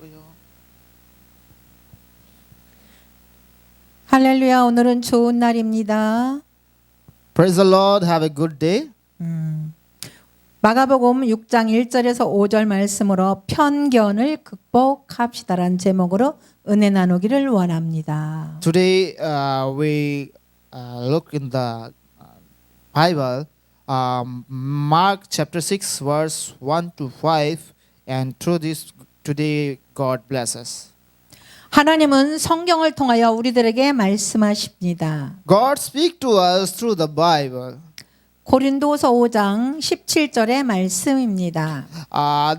있고요. 할렐루야, 오늘은 좋은 날입니다. Praise the Lord. Have a good day. 마가복음 6장 1절에서 5절 말씀으로 편견을 극복합시다라는 제목으로 은혜 나누기를 원합니다. Today we look in the Bible, Mark chapter 6, verse 1 to 5, and through this today God bless us. 하나님은 성경을 통하여 우리들에게 말씀하십니다. God speak to us through the Bible. 고린도서 5장 17절의 말씀입니다.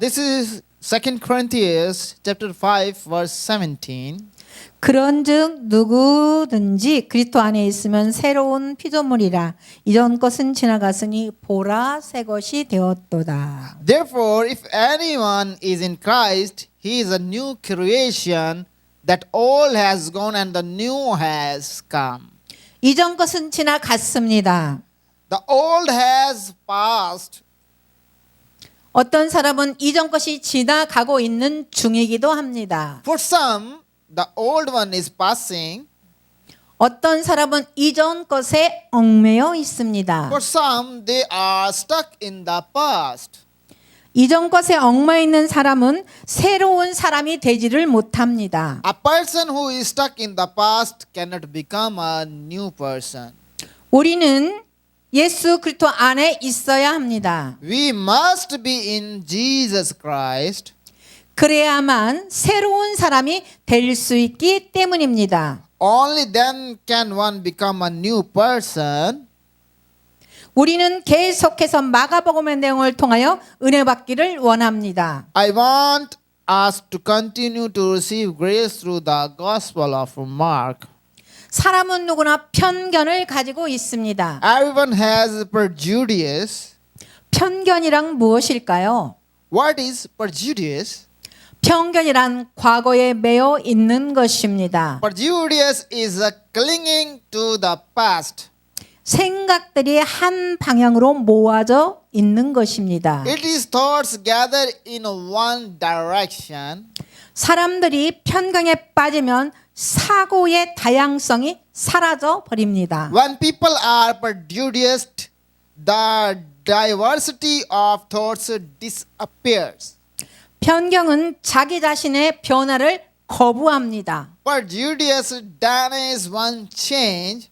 This is 2 Corinthians chapter 5, verse 17. 그런즉 누구든지 그리스도 안에 있으면 새로운 피조물이라 이전 것은 지나갔으니 보라 새 것이 되었도다. Therefore, if anyone is in Christ, he is a new creation. That old has gone and the new has come. 이전 것은 지나갔습니다. The old has passed. 어떤 사람은 이전 것이 지나가고 있는 중이기도 합니다. For some, the old one is passing. 어떤 사람은 이전 것에 얽매여 있습니다. For some, they are stuck in the past. 이전 것에 얽매여 있는 사람은 새로운 사람이 되지를 못합니다. A person who is stuck in the past cannot become a new person. 우리는 예수 그리스도 안에 있어야 합니다. We must be in Jesus Christ. 그래야만 새로운 사람이 될 수 있기 때문입니다. Only then can one become a new person. 우리는 계속해서 마가복음의 내용을 통하여 은혜 받기를 원합니다. I want us to continue to receive grace through the Gospel of Mark. 사람은 누구나 편견을 가지고 있습니다. Everyone has prejudice. 편견이란 무엇일까요? What is prejudice? 편견이란 과거에 매여 있는 것입니다. Prejudice is a clinging to the past. 생각들이 한 방향으로 모아져 있는 것입니다. It is thoughts gathered in one direction. 사람들이 편견에 빠지면 사고의 다양성이 사라져 버립니다. When people are prejudiced, the diversity of thoughts disappears. 편견은 자기 자신의 변화를 거부합니다. Prejudice denies one change.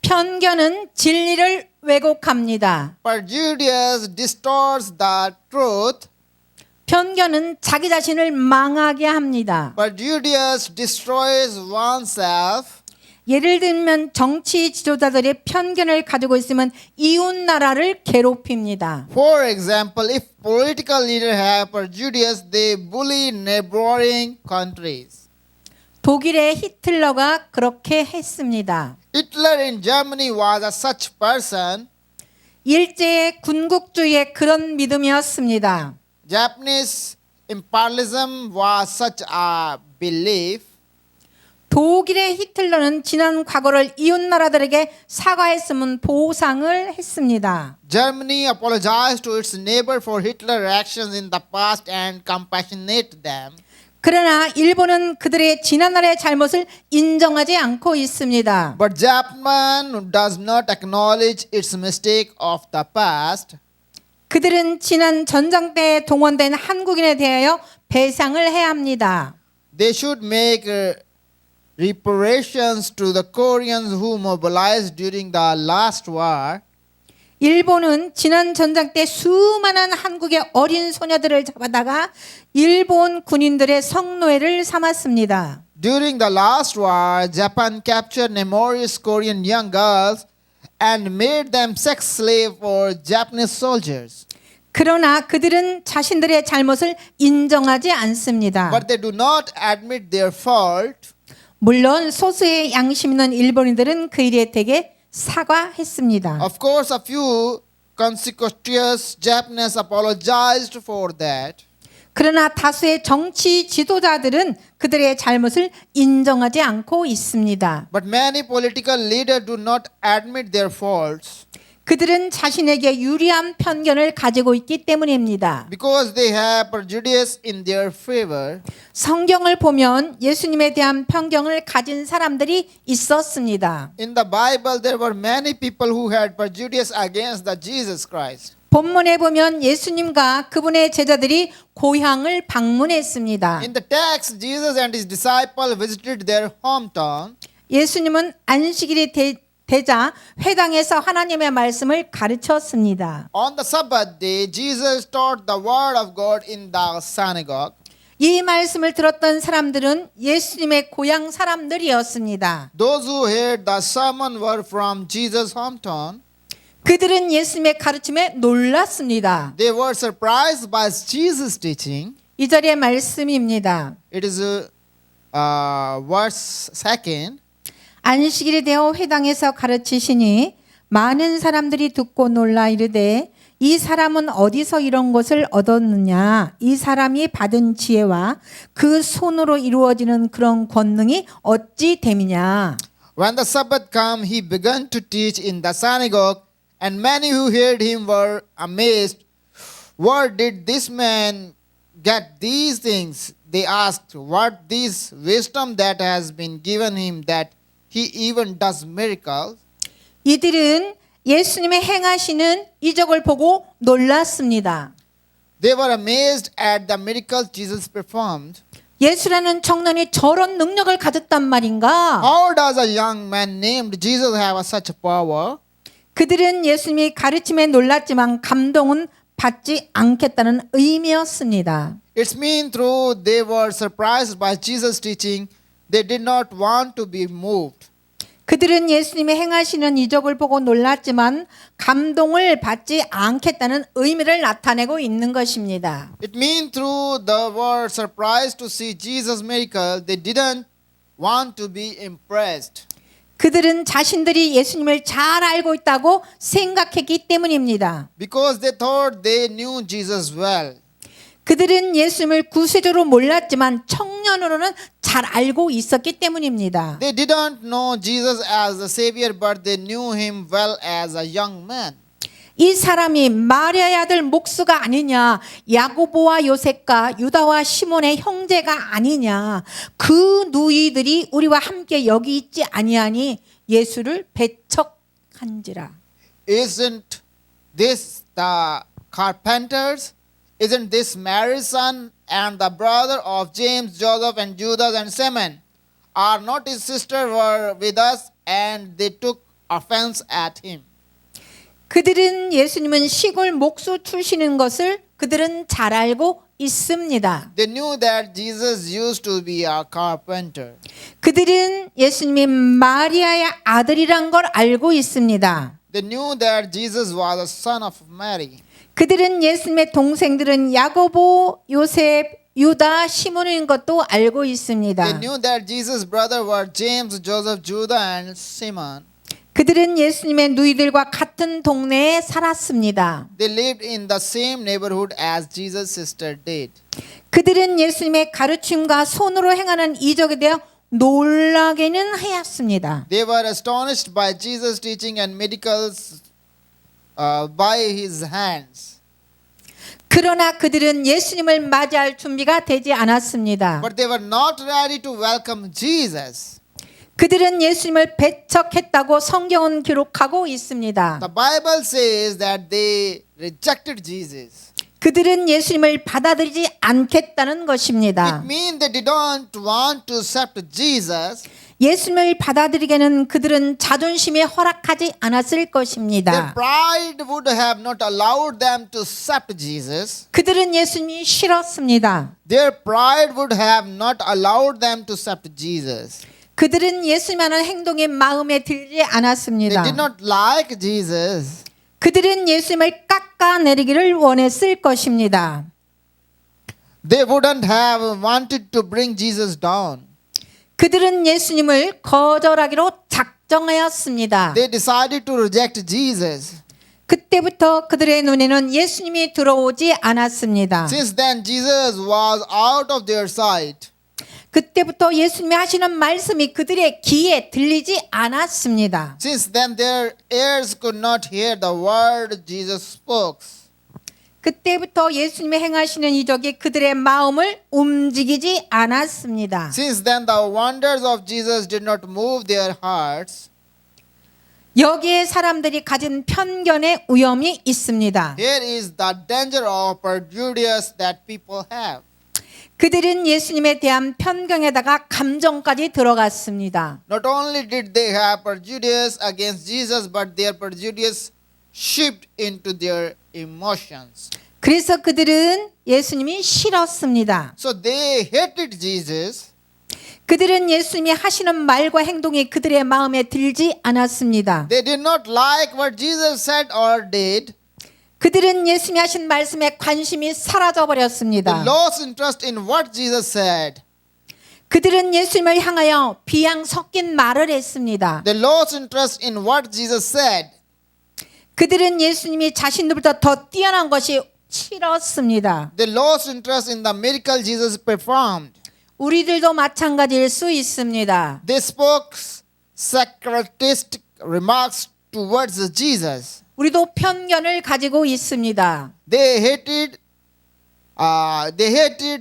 편견은 진리를 왜곡합니다. Prejudice distorts the truth. 편견은 자기 자신을 망하게 합니다. Prejudice destroys oneself. 예를 들면 정치 지도자들이 편견을 가지고 있으면 이웃 나라를 괴롭힙니다. For example, if political leaders have prejudice, they bully neighboring countries. 독일의 히틀러가 그렇게 했습니다. Hitler in Germany was a such person. 일제의 군국주의의 그런 믿음이었습니다. Japanese imperialism was such a belief. 독일의 히틀러는 지난 과거를 이웃 나라들에게 사과했으면 보상을 했습니다. Germany apologized to its neighbor for Hitler's actions in the past and compassionate them. 그러나 일본은 그들의 지난날의 잘못을 인정하지 않고 있습니다. But Japan does not acknowledge its mistake of the past. 그들은 지난 전쟁 때 동원된 한국인에 대하여 배상을 해야 합니다. They should make reparations to the Koreans who mobilized during the last war. 일본은 지난 전쟁 때 수많은 한국의 어린 소녀들을 잡아다가 일본 군인들의 성노예를 삼았습니다. During the last war, Japan captured numerous Korean young girls and made them sex slave for Japanese soldiers. 그러나 그들은 자신들의 잘못을 인정하지 않습니다. But they do not admit their fault. 물론 소수의 양심 있는 일본인들은 그 일에 대개 사과했습니다. Of course, a few conspicuous Japanese apologized for that. 그러나 다수의 정치 지도자들은 그들의 잘못을 인정하지 않고 있습니다. But many political leaders do not admit their faults. 그들은 자신에게 유리한 편견을 가지고 있기 때문입니다. Because they have prejudice in their favor. 성경을 보면 예수님에 대한 편견을 가진 사람들이 있었습니다. In the Bible, there were many people who had prejudice against the Jesus Christ. 본문에 보면 예수님과 그분의 제자들이 고향을 방문했습니다. In the text, Jesus and his disciples visited their hometown. 예수님은 안식일이 되자 회당에서 하나님의 말씀을 가르쳤습니다. On the Sabbath day, Jesus taught the word of God in the synagogue. 이 말씀을 들었던 사람들은 예수님의 고향 사람들이었습니다. Those who heard the sermon were from Jesus' hometown. 그들은 예수님의 가르침에 놀랐습니다. They were surprised by Jesus' teaching. 2절의 말씀입니다. It is verse 2. 안식일이 되어 회당에서 가르치시니 많은 사람들이 듣고 놀라 이르되 이 사람은 어디서 이런 것을 얻었느냐? 이 사람이 받은 지혜와 그 손으로 이루어지는 그런 권능이 어찌 됨이냐? When the Sabbath came, he began to teach in the synagogue, and many who heard him were amazed. Where did this man get these things? They asked, what this wisdom that has been given him that he even does miracles? 이들은 예수님의 행하시는 이적을 보고 놀랐습니다. They were amazed at the miracle Jesus performed. 예수라는 청년이 저런 능력을 가졌단 말인가? How does a young man named Jesus have such power? 그들은 예수님이 가르침에 놀랐지만 감동은 받지 않겠다는 의미였습니다. It's mean through they were surprised by Jesus' teaching, they did not want to be moved. 그들은 예수님이 행하시는 이적을 보고 놀랐지만 감동을 받지 않겠다는 의미를 나타내고 있는 것입니다. It means through they were surprised to see Jesus' miracle, they didn't want to be impressed. 그들은 자신들이 예수님을 잘 알고 있다고 생각했기 때문입니다. Because they thought they knew Jesus well. 그들은 예수님을 구세주로 몰랐지만 청년으로는 잘 알고 있었기 때문입니다. They didn't know Jesus as the Savior, but they knew him well as a young man. 이 사람이 마리아의 아들 목수가 아니냐, 야고보와 요셉과 유다와 시몬의 형제가 아니냐, 그 누이들이 우리와 함께 여기 있지 아니하니 예수를 배척한지라. Isn't this the carpenters? Isn't this Mary's son and the brother of James, Joseph, and Judas and Simon? Are not his sisters were with us? And they took offense at him. 그들은 예수님은 시골 목수 출신인 것을 그들은 잘 알고 있습니다. They knew that Jesus used to be a carpenter. 그들은 예수님이 마리아의 아들이란 걸 알고 있습니다. They knew that Jesus was the son of Mary. 그들은 예수님의 동생들은 야고보, 요셉, 유다, 시몬인 것도 알고 있습니다. They knew that Jesus' brother were James, Joseph, Judah, and Simon. 그들은 예수님의 누이들과 같은 동네에 살았습니다. They lived in the same neighborhood as Jesus' sister did. 그들은 예수님의 가르침과 손으로 행하는 이적에 대해 놀라게는 하였습니다. They were astonished by Jesus' teaching and miracles by his hands. 그러나 그들은 예수님을 맞이할 준비가 되지 않았습니다. But they were not ready to welcome Jesus. 그들은 예수님을 배척했다고 성경은 기록하고 있습니다. The Bible says that they rejected Jesus. 그들은 예수님을 받아들이지 않겠다는 것입니다. It means they didn't want to accept Jesus. 예수님을 받아들이게는 그들은 자존심이 허락하지 않았을 Their 것입니다. pride would have not allowed them to accept Jesus. 그들은 예수님이 싫었습니다. Their pride would have not allowed them to accept Jesus. 그들은 예수님하는 행동이 마음에 들지 They 않았습니다. did not like Jesus. 그들은 예수님을 깎아내리기를 원했을 것입니다. They wouldn't have wanted to bring Jesus down. 그들은 예수님을 거절하기로 작정하였습니다. They decided to reject Jesus. 그때부터 그들의 눈에는 예수님이 들어오지 않았습니다. Since then, Jesus was out of their sight. 그때부터 예수님이 하시는 말씀이 그들의 귀에 들리지 않았습니다. Since then, their ears could not hear the word Jesus spoke. 그때부터 예수님이 행하시는 이적이 그들의 마음을 움직이지 않았습니다. Since then, the wonders of Jesus did not move their hearts. 여기에 사람들이 가진 편견의 위험이 있습니다. Here is the danger of prejudice that people have. 그들은 예수님에 대한 편견에다가 감정까지 들어갔습니다. Not only did they have prejudice against Jesus, but their prejudice shifted into their emotions. 그래서 그들은 예수님이 싫었습니다. So they hated Jesus. 그들은 예수님이 하시는 말과 행동이 그들의 마음에 들지 않았습니다. They did not like what Jesus said or did. 그들은 예수님이 하신 말씀에 관심이 사라져 They 버렸습니다. lost interest in what Jesus said. 그들은 예수님을 향하여 비양 섞인 말을 했습니다. They lost interest in what Jesus said. 그들은 예수님이 자신들보다 더 뛰어난 것이 싫었습니다. They lost interest in the miracle Jesus performed. 우리들도 마찬가지일 수 있습니다. They spoke sarcastic remarks towards Jesus. 우리도 편견을 가지고 있습니다. They hated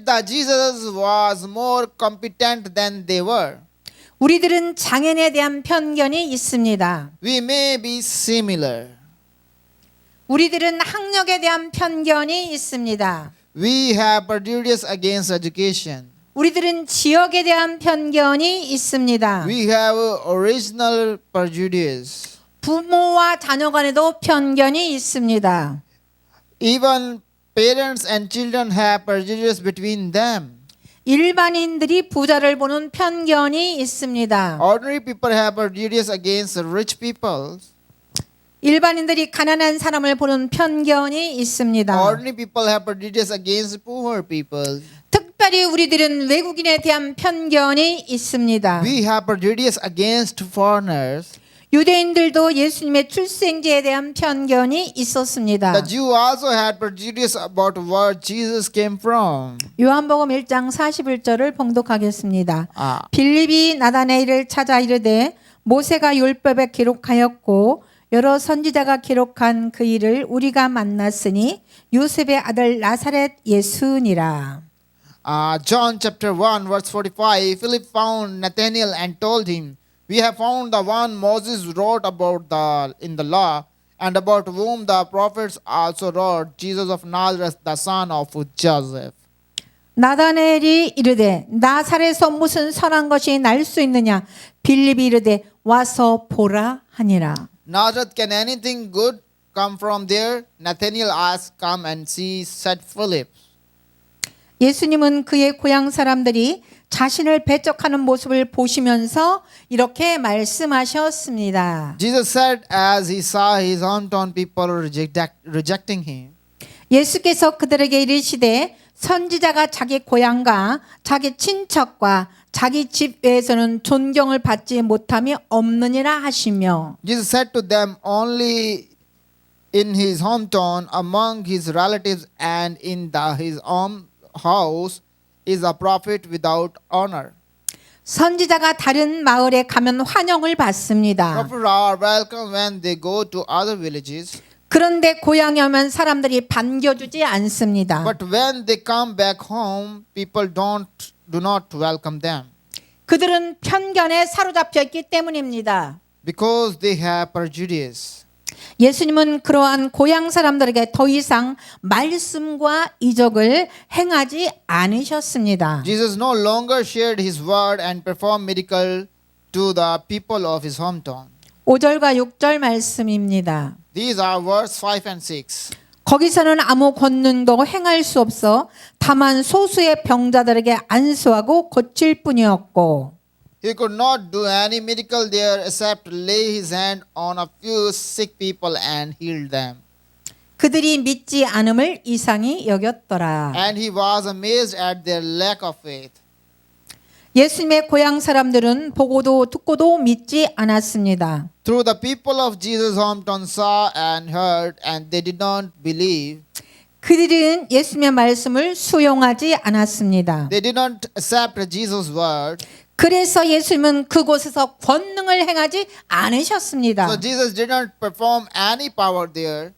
that Jesus was more competent than they were. 우리들은 장애인에 대한 편견이 있습니다. We may be similar. 우리들은 학력에 대한 편견이 있습니다. We have prejudice against education. 우리들은 지역에 대한 편견이 있습니다. We have original prejudice. 부모와 자녀 간에도 편견이 있습니다. Even parents and children have prejudice between them. 일반인들이 부자를 보는 편견이 있습니다. Ordinary people have prejudice against rich people. 일반인들이 가난한 사람을 보는 편견이 있습니다. Ordinary people have prejudice against poor people. 특별히 우리들은 외국인에 대한 편견이 있습니다. We have prejudice against foreigners. 유대인들도 예수님의 출생지에 대한 편견이 있었습니다. The Jew also had prejudice about where Jesus came from. 요한복음 1장 41절을 봉독하겠습니다. 아. 빌립이 나다네일을 찾아 이르되 모세가 율법에 기록하였고 여러 선지자가 기록한 그 일을 우리가 만났으니 요셉의 아들 나사렛 예수니라. John chapter 1 verse 45, Philip found Nathanael and told him, We have found the one Moses wrote about in the law, and about whom the prophets also wrote, Jesus of Nazareth, the son of Joseph. 나다네엘이 이르되 나사렛에서 무슨 선한 것이 날 수 있느냐? 빌립이 이르되 와서 보라 하니라. Nazareth, can anything good come from there? Nathanael asked, Come and see, said Philip. 예수님은 그의 고향 사람들이 자신을 배척하는 모습을 보시면서 이렇게 말씀하셨습니다. Jesus said as he saw his hometown people rejecting him, 예수께서 그들에게 이르시되 선지자가 자기 고향과 자기 친척과 자기 집 외에서는 존경을 받지 못함이 없느니라 하시며 Jesus said to them, Only in his hometown, among his relatives, and in his own house is a prophet without honor. 선지자가 다른 마을에 가면 환영을 받습니다. Prophets are welcome when they go to other villages, 그런데 고향에 오면 사람들이 반겨주지 않습니다. but when they come back home, people do not welcome them 그들은 편견에 사로잡혀 있기 때문입니다. because they have prejudice. 예수님은 그러한 고향 사람들에게 더 이상 말씀과 이적을 행하지 않으셨습니다. Jesus no longer shared his word and performed miracle to the people of his hometown. 5절과 6절 말씀입니다. These are verse 5 and 6. 거기서는 아무 권능도 행할 수 없어 다만 소수의 병자들에게 안수하고 고칠 뿐이었고 He could not do any miracle there except lay his hand on a few sick people and heal them. 그들이 믿지 않음을 이상히 여겼더라. And he was amazed at their lack of faith. 예수님의 고향 사람들은 보고도 듣고도 믿지 않았습니다. Through the people of Jesus' hometown saw and heard, and they did not believe. 그들은 예수님의 말씀을 수용하지 않았습니다. They did not accept Jesus' word. 그래서 예수님은 그곳에서 권능을 행하지 않으셨습니다. So Jesus did not perform any power there.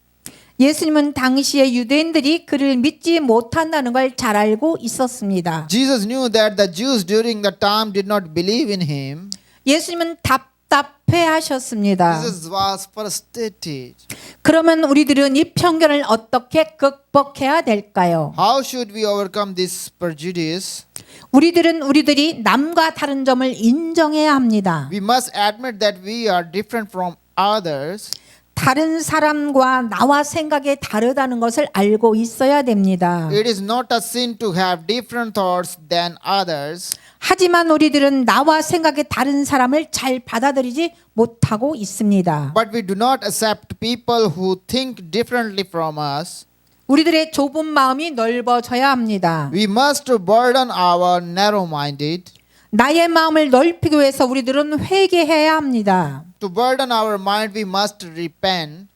예수님은 당시에 유대인들이 그를 믿지 못한다는 걸 잘 알고 있었습니다. Jesus knew that the Jews during the time did not believe in him. 예수님은 답답해하셨습니다. Jesus was frustrated. 그러면 우리들은 이 편견을 어떻게 극복해야 될까요? How should we overcome this prejudice? 우리들은 우리들이 남과 다른 점을 인정해야 합니다. We must admit that we are different from others. 다른 사람과 나와 생각이 다르다는 것을 알고 있어야 됩니다. It is not a sin to have different thoughts than others. 하지만 우리들은 나와 생각이 다른 사람을 잘 받아들이지 못하고 있습니다. But we do not accept people who think differently from us. 우리들의 좁은 마음이 넓어져야 합니다. We must burden our narrow-minded. 나의 마음을 넓히기 위해서 우리들은 회개해야 합니다. To burden our mind, we must repent.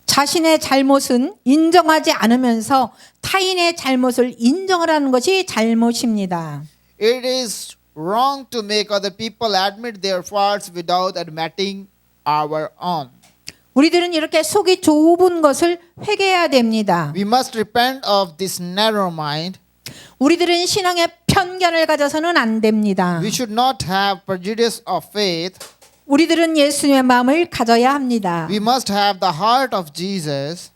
자신의 잘못은 인정하지 않으면서 타인의 잘못을 인정하라는 것이 잘못입니다. It is wrong to make other people admit their faults without admitting our own. 우리들은 이렇게 속이 좁은 것을 회개해야 됩니다. We must repent of this narrow mind. 우리들은 신앙의 편견을 가져서는 안 됩니다. We should not have prejudice of faith. 우리들은 예수님의 마음을 가져야 합니다. We must have the heart of Jesus.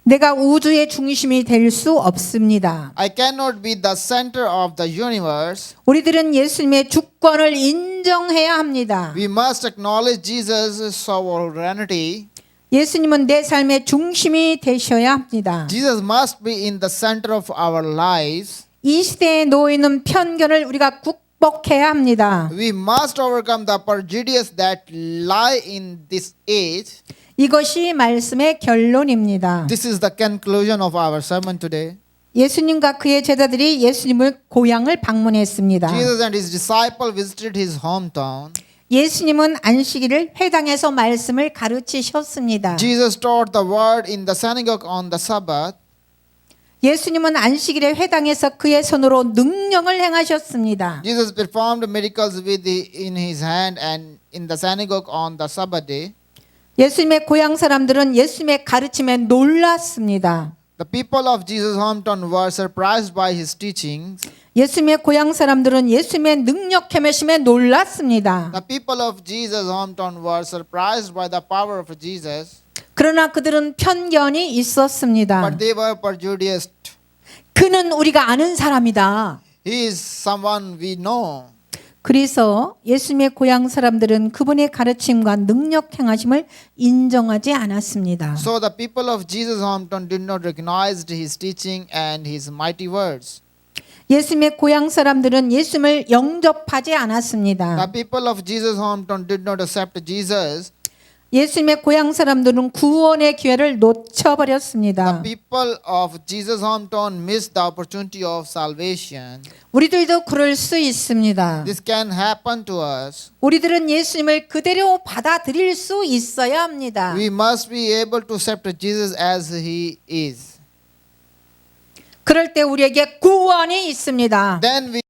내가 우주의 중심이 될 수 없습니다. I cannot be the center of the universe. 우리들은 예수님의 주권을 인정해야 합니다. We must acknowledge Jesus' sovereignty. 예수님은 내 삶의 중심이 되셔야 합니다. Jesus must be in the center of our lives. 이 시대에 놓이는 편견을 우리가 극복해야 합니다. We must overcome the prejudice that lie in this age. 이것이 말씀의 결론입니다. This is the conclusion of our sermon today. 예수님과 그의 제자들이 예수님을 고향을 방문했습니다. Jesus and his disciple visited his hometown. 예수님은 안식일을 회당에서 말씀을 가르치셨습니다. Jesus taught the word in the synagogue on the Sabbath. 예수님은 안식일에 회당에서 그의 손으로 능력을 행하셨습니다. Jesus performed miracles in his hand and in the synagogue on the Sabbath day. 예수님의 고향 사람들은 예수님의 가르침에 놀랐습니다. The people of Jesus' hometown were surprised by his teachings. 예수님의 고향 사람들은 예수님의 능력 행하심에 놀랐습니다. The people of Jesus' hometown were surprised by the power of Jesus, 그러나 그들은 편견이 있었습니다. but they were prejudiced. 그는 우리가 아는 사람이다. He is someone we know. 그래서 예수님의 고향 사람들은 그분의 가르침과 능력 행하심을 인정하지 않았습니다. So the people of Jesus' hometown did not recognize his teaching and his mighty words. 예수님의 고향 사람들은 예수님을 영접하지 The 않았습니다. people of Jesus' hometown did not accept Jesus. 예수님의 고향 사람들은 구원의 기회를 The 놓쳐버렸습니다. people of Jesus' hometown missed the opportunity of salvation. 우리들도 그럴 수 있습니다. This can happen to us. 우리들은 예수님을 그대로 받아들일 수 있어야 합니다. We must be able to accept Jesus as he is. 그럴 때 우리에게 구원이 있습니다. Then we